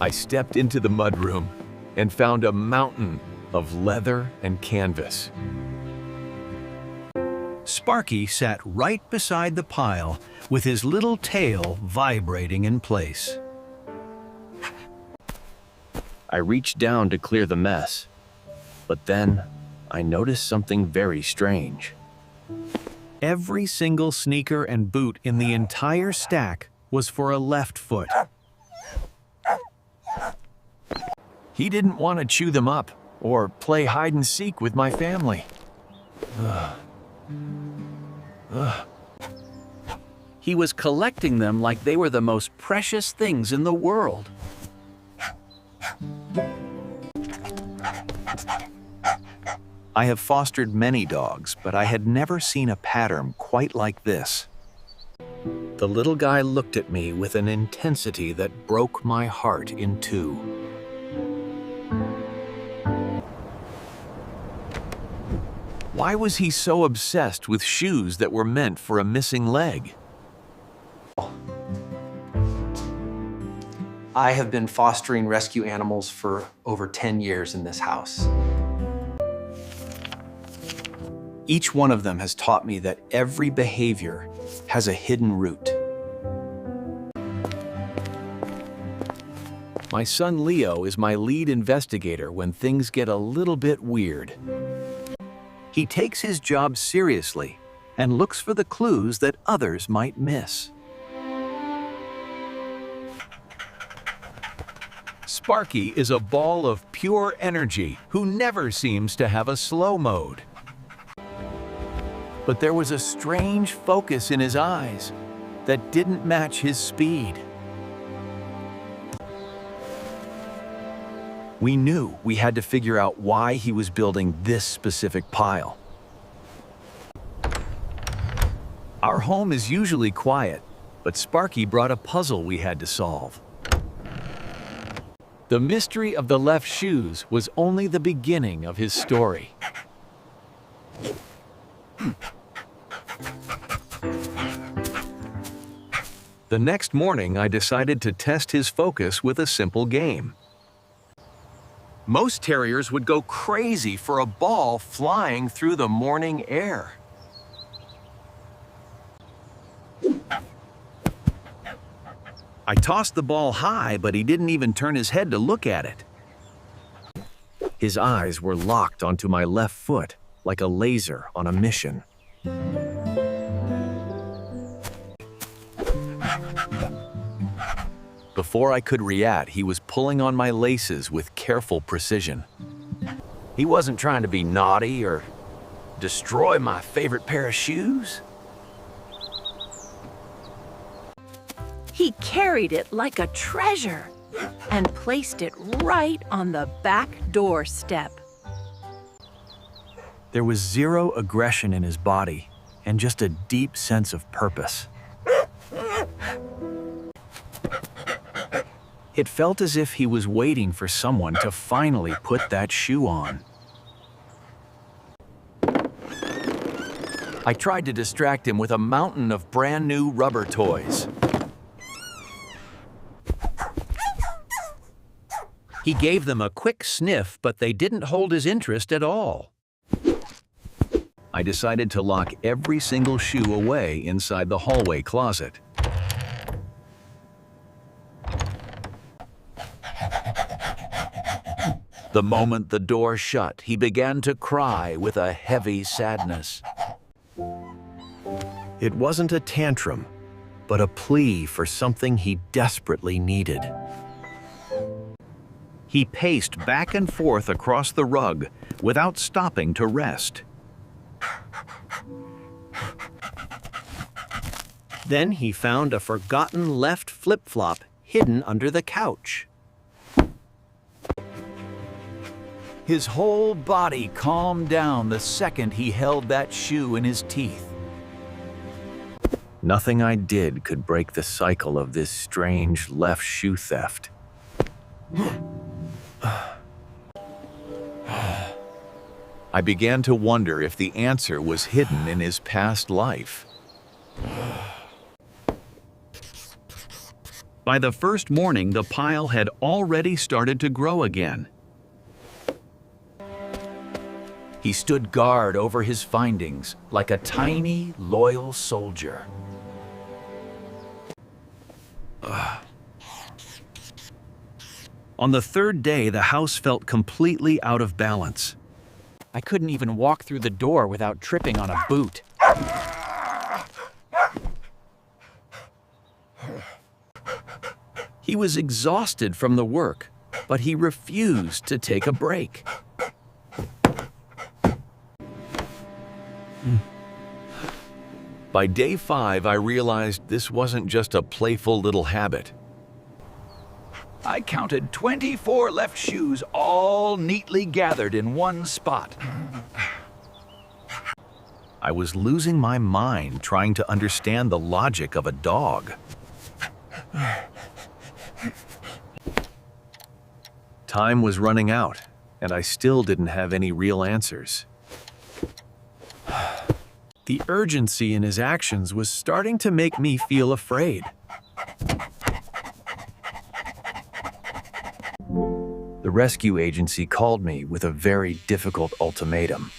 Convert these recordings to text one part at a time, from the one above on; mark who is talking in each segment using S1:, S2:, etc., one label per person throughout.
S1: I stepped into the mudroom and found a mountain of leather and canvas.
S2: Sparky sat right beside the pile with his little tail vibrating in place.
S1: I reached down to clear the mess, but then I noticed something very strange.
S2: Every single sneaker and boot in the entire stack was for a left foot.
S1: He didn't want to chew them up or play hide and seek with my family.
S2: He was collecting them like they were the most precious things in the world. I have fostered many dogs, but I had never seen a pattern quite like this. The little guy looked at me with an intensity that broke my heart in two.
S1: Why was he so obsessed with shoes that were meant for a missing leg?
S3: I have been fostering rescue animals for over 10 years in this house. Each one of them has taught me that every behavior has a hidden root.
S1: My son Leo is my lead investigator when things get a little bit weird.
S2: He takes his job seriously and looks for the clues that others might miss.
S1: Sparky is a ball of pure energy who never seems to have a slow mode. But there was a strange focus in his eyes that didn't match his speed. We knew we had to figure out why he was building this specific pile. Our home is usually quiet, but Sparky brought a puzzle we had to solve. The mystery of the left shoes was only the beginning of his story. The next morning, I decided to test his focus with a simple game. Most terriers would go crazy for a ball flying through the morning air. I tossed the ball high, but he didn't even turn his head to look at it. His eyes were locked onto my left foot, like a laser on a mission. Before I could react, he was pulling on my laces with careful precision. He wasn't trying to be naughty or destroy my favorite pair of shoes.
S4: He carried it like a treasure and placed it right on the back doorstep.
S2: There was zero aggression in his body and just a deep sense of purpose. It felt as if he was waiting for someone to finally put that shoe on. I tried to distract him with a mountain of brand new rubber toys. He gave them a quick sniff, but they didn't hold his interest at all. I decided to lock every single shoe away inside the hallway closet. The moment the door shut, he began to cry with a heavy sadness. It wasn't a tantrum, but a plea for something he desperately needed. He paced back and forth across the rug without stopping to rest. Then he found a forgotten left flip-flop hidden under the couch. His whole body calmed down the second he held that shoe in his teeth. Nothing I did could break the cycle of this strange left shoe theft. I began to wonder if the answer was hidden in his past life.
S1: By the first morning, the pile had already started to grow again.
S2: He stood guard over his findings like a tiny, loyal soldier.
S1: On the third day, the house felt completely out of balance.
S2: I couldn't even walk through the door without tripping on a boot.
S1: He was exhausted from the work, but he refused to take a break. By day 5, I realized this wasn't just a playful little habit.
S2: I counted 24 left shoes all neatly gathered in one spot.
S1: I was losing my mind trying to understand the logic of a dog. Time was running out, and I still didn't have any real answers. The urgency in his actions was starting to make me feel afraid. The rescue agency called me with a very difficult ultimatum.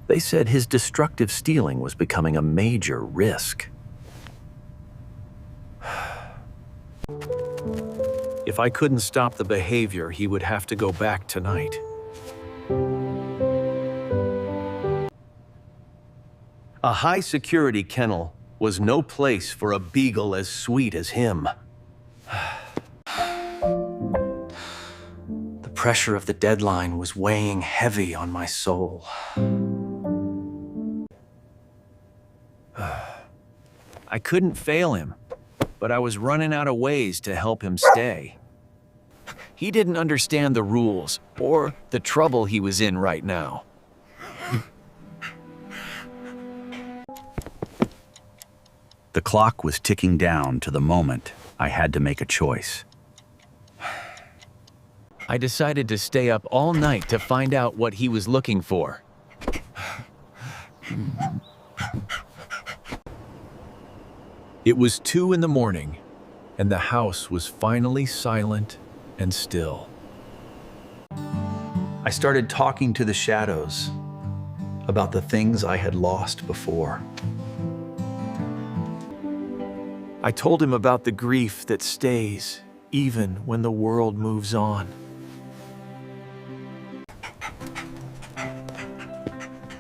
S1: They said his destructive stealing was becoming a major risk. If I couldn't stop the behavior, he would have to go back tonight. A high-security kennel was no place for a beagle as sweet as him.
S3: The pressure of the deadline was weighing heavy on my soul.
S1: I couldn't fail him, but I was running out of ways to help him stay. He didn't understand the rules or the trouble he was in right now.
S5: The clock was ticking down to the moment I had to make a choice.
S1: I decided to stay up all night to find out what he was looking for. It was 2 in the morning, and the house was finally silent and still.
S3: I started talking to the shadows about the things I had lost before.
S1: I told him about the grief that stays even when the world moves on.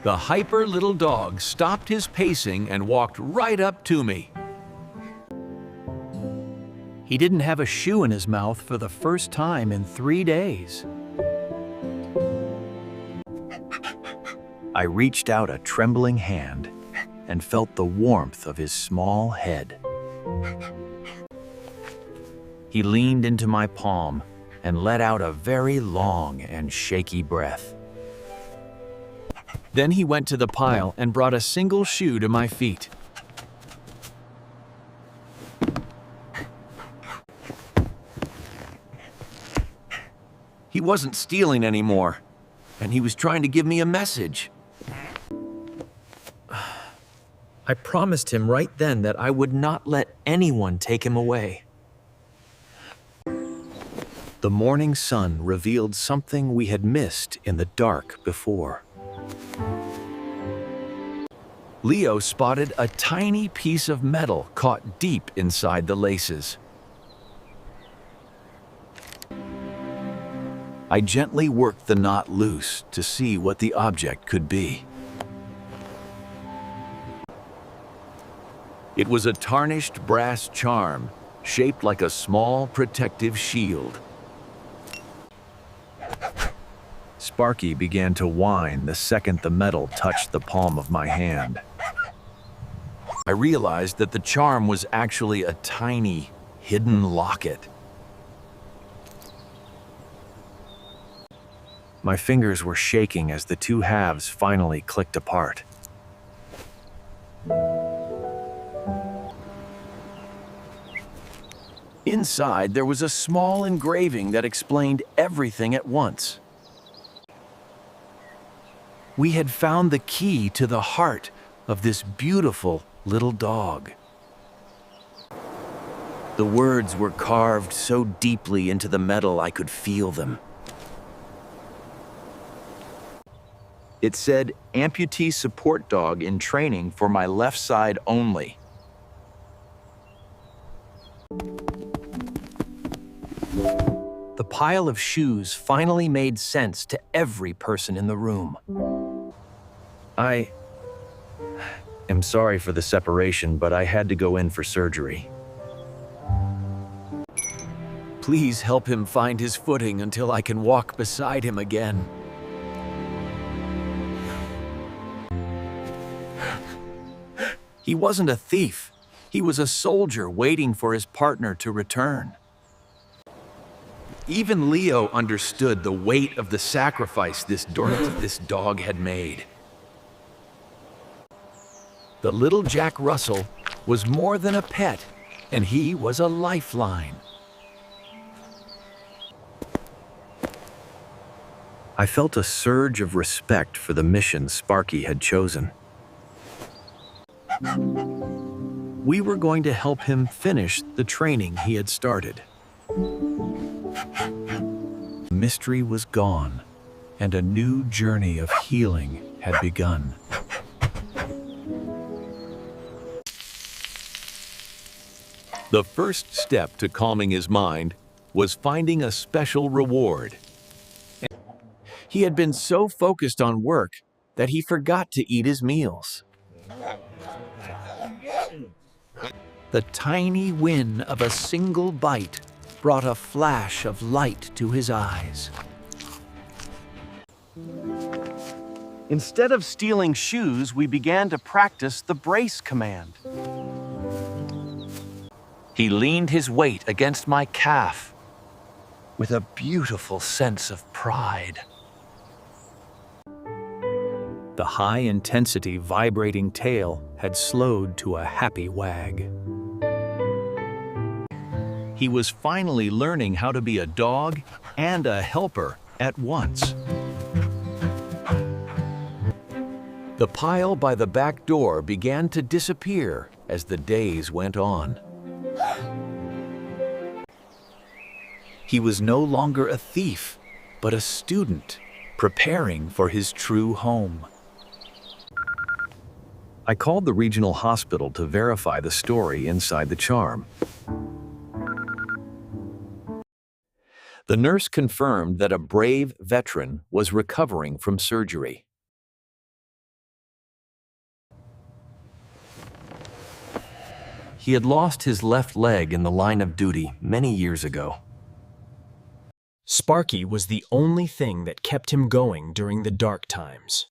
S1: The hyper little dog stopped his pacing and walked right up to me. He didn't have a shoe in his mouth for the first time in 3 days.
S2: I reached out a trembling hand and felt the warmth of his small head. He leaned into my palm and let out a very long and shaky breath.
S1: Then he went to the pile and brought a single shoe to my feet. He wasn't stealing anymore, and he was trying to give me a message. I promised him right then that I would not let anyone take him away. The morning sun revealed something we had missed in the dark before. Leo spotted a tiny piece of metal caught deep inside the laces. I gently worked the knot loose to see what the object could be. It was a tarnished brass charm, shaped like a small protective shield. Sparky began to whine the second the metal touched the palm of my hand. I realized that the charm was actually a tiny, hidden locket. My fingers were shaking as the two halves finally clicked apart. Inside, there was a small engraving that explained everything at once. We had found the key to the heart of this beautiful little dog. The words were carved so deeply into the metal I could feel them.
S2: It said, amputee support dog in training for my left side only.
S1: The pile of shoes finally made sense to every person in the room. I am sorry for the separation, but I had to go in for surgery. Please help him find his footing until I can walk beside him again. He wasn't a thief. He was a soldier waiting for his partner to return. Even Leo understood the weight of the sacrifice this dog had made. The little Jack Russell was more than a pet, and he was a lifeline. I felt a surge of respect for the mission Sparky had chosen. We were going to help him finish the training he had started. The mystery was gone, and a new journey of healing had begun. The first step to calming his mind was finding a special reward. He had been so focused on work that he forgot to eat his meals. The tiny win of a single bite brought a flash of light to his eyes.
S2: Instead of stealing shoes, we began to practice the brace command.
S1: He leaned his weight against my calf with a beautiful sense of pride. The high-intensity vibrating tail had slowed to a happy wag. He was finally learning how to be a dog and a helper at once. The pile by the back door began to disappear as the days went on. He was no longer a thief, but a student, preparing for his true home. I called the regional hospital to verify the story inside the charm. The nurse confirmed that a brave veteran was recovering from surgery. He had lost his left leg in the line of duty many years ago.
S6: Sparky was the only thing that kept him going during the dark times.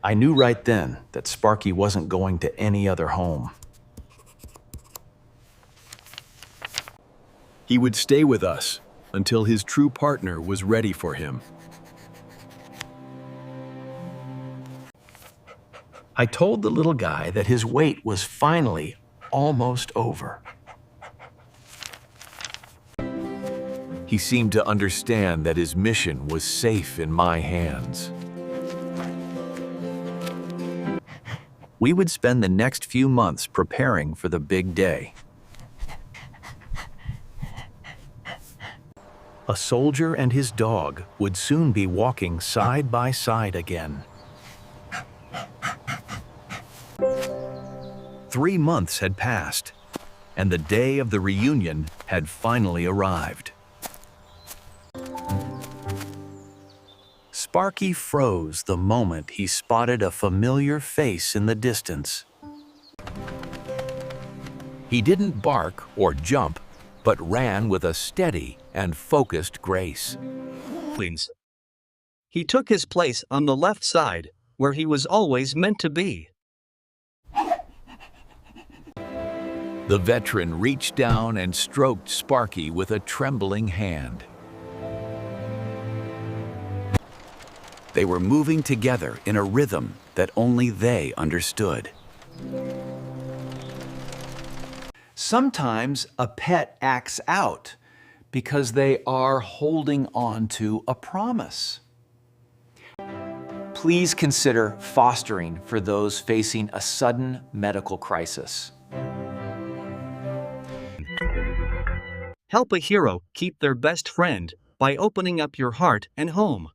S2: I knew right then that Sparky wasn't going to any other home.
S1: He would stay with us until his true partner was ready for him. I told the little guy that his wait was finally almost over. He seemed to understand that his mission was safe in my hands. We would spend the next few months preparing for the big day. A soldier and his dog would soon be walking side by side again. 3 months had passed, and the day of the reunion had finally arrived. Sparky froze the moment he spotted a familiar face in the distance. He didn't bark or jump, but ran with a steady and focused grace.
S7: He took his place on the left side, where he was always meant to be.
S1: The veteran reached down and stroked Sparky with a trembling hand. They were moving together in a rhythm that only they understood.
S2: Sometimes a pet acts out because they are holding on to a promise.
S3: please consider fostering for those facing a sudden medical crisis.
S7: Help a hero keep their best friend by opening up your heart and home.